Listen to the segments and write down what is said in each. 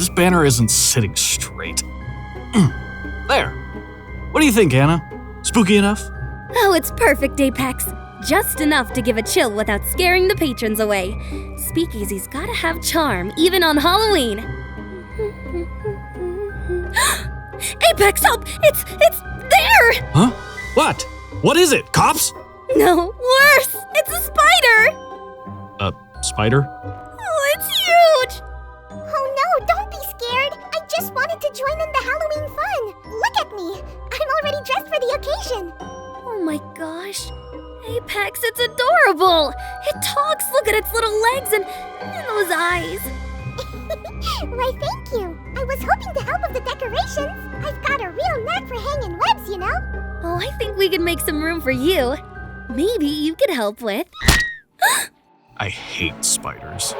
this banner isn't sitting straight. There. What do you think, Anna? Spooky enough? Oh, it's perfect, Apex. Just enough to give a chill without scaring the patrons away. Speakeasy's gotta have charm, even on Halloween. Apex, help! It's there! Huh? What? What is it? Cops? No, worse! It's a spider! A spider? Oh, it's huge! Oh no, don't be scared. I just wanted to join in the Halloween fun. Look at me. I'm already dressed for the occasion. Oh my gosh. Apex, it's adorable! It talks, look at its little legs and those eyes. Why, thank you. I was hoping to help with the decorations. I've got a real knack for hanging webs, you know? Oh, I think we could make some room for you. Maybe you could help with... I hate spiders.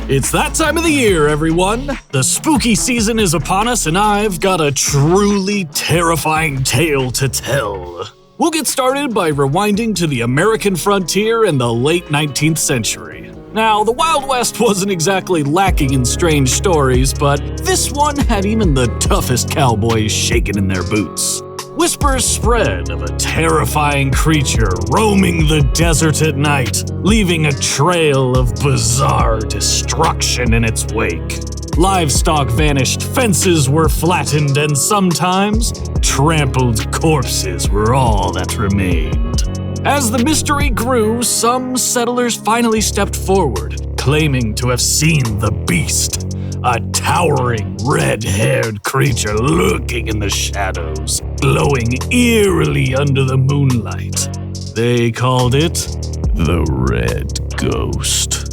It's that time of the year, everyone! The spooky season is upon us, and I've got a truly terrifying tale to tell. We'll get started by rewinding to the American frontier in the late 19th century. Now, the Wild West wasn't exactly lacking in strange stories, but this one had even the toughest cowboys shaking in their boots. Whispers spread of a terrifying creature roaming the desert at night, leaving a trail of bizarre destruction in its wake. Livestock vanished, fences were flattened, and sometimes trampled corpses were all that remained. As the mystery grew, some settlers finally stepped forward, claiming to have seen the beast. A towering, red-haired creature lurking in the shadows, glowing eerily under the moonlight. They called it the Red Ghost.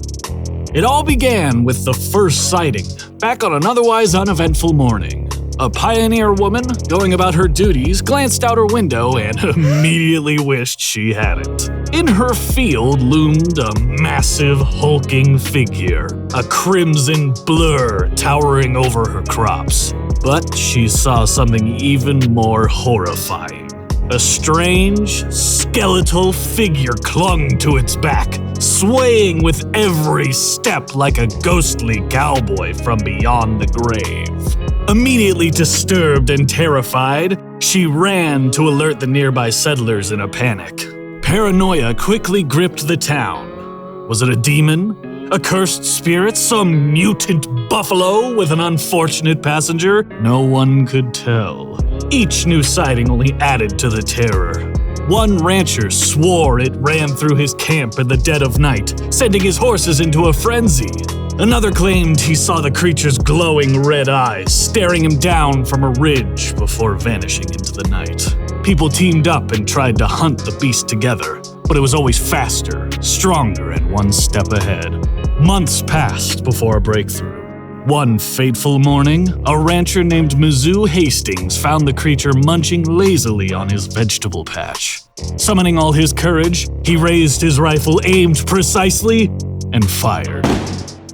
It all began with the first sighting, back on an otherwise uneventful morning. A pioneer woman, going about her duties, glanced out her window and immediately wished she hadn't. In her field loomed a massive, hulking figure, a crimson blur towering over her crops. But she saw something even more horrifying. A strange, skeletal figure clung to its back, swaying with every step like a ghostly cowboy from beyond the grave. Immediately disturbed and terrified, she ran to alert the nearby settlers in a panic. Paranoia quickly gripped the town. Was it a demon? A cursed spirit? Some mutant buffalo with an unfortunate passenger? No one could tell. Each new sighting only added to the terror. One rancher swore it ran through his camp in the dead of night, sending his horses into a frenzy. Another claimed he saw the creature's glowing red eyes staring him down from a ridge before vanishing into the night. People teamed up and tried to hunt the beast together, but it was always faster, stronger, and one step ahead. Months passed before a breakthrough. One fateful morning, a rancher named Mizzou Hastings found the creature munching lazily on his vegetable patch. Summoning all his courage, he raised his rifle, aimed precisely, and fired.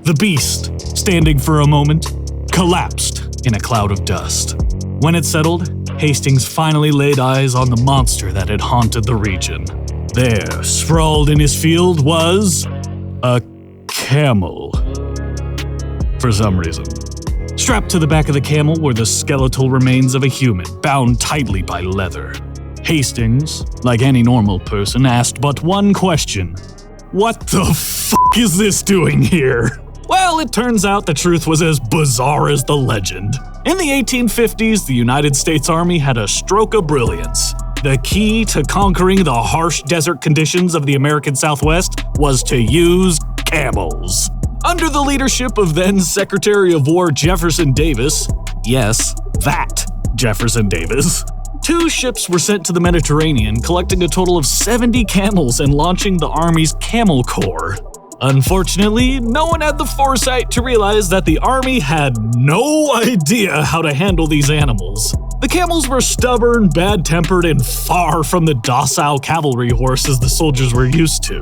The beast, standing for a moment, collapsed in a cloud of dust. When it settled, Hastings finally laid eyes on the monster that had haunted the region. There, sprawled in his field, was a camel. For some reason. Strapped to the back of the camel were the skeletal remains of a human, bound tightly by leather. Hastings, like any normal person, asked but one question. What the fuck is this doing here? Well, it turns out the truth was as bizarre as the legend. In the 1850s, the United States Army had a stroke of brilliance. The key to conquering the harsh desert conditions of the American Southwest was to use camels. Under the leadership of then Secretary of War Jefferson Davis, yes, that Jefferson Davis, 2 ships were sent to the Mediterranean, collecting a total of 70 camels and launching the Army's Camel Corps. Unfortunately, no one had the foresight to realize that the Army had no idea how to handle these animals. The camels were stubborn, bad-tempered, and far from the docile cavalry horses the soldiers were used to.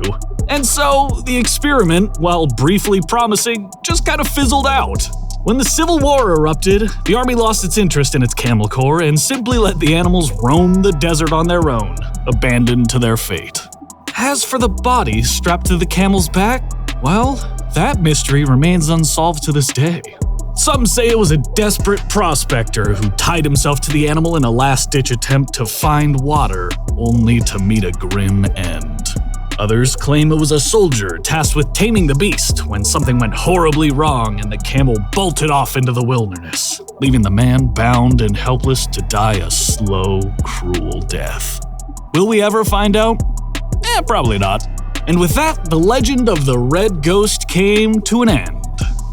And so, the experiment, while briefly promising, just kind of fizzled out. When the Civil War erupted, the Army lost its interest in its Camel Corps and simply let the animals roam the desert on their own, abandoned to their fate. As for the body strapped to the camel's back, well, that mystery remains unsolved to this day. Some say it was a desperate prospector who tied himself to the animal in a last-ditch attempt to find water, only to meet a grim end. Others claim it was a soldier tasked with taming the beast when something went horribly wrong and the camel bolted off into the wilderness, leaving the man bound and helpless to die a slow, cruel death. Will we ever find out? Probably not. And with that, the legend of the Red Ghost came to an end.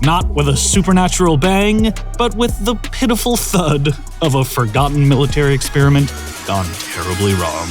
Not with a supernatural bang, but with the pitiful thud of a forgotten military experiment gone terribly wrong.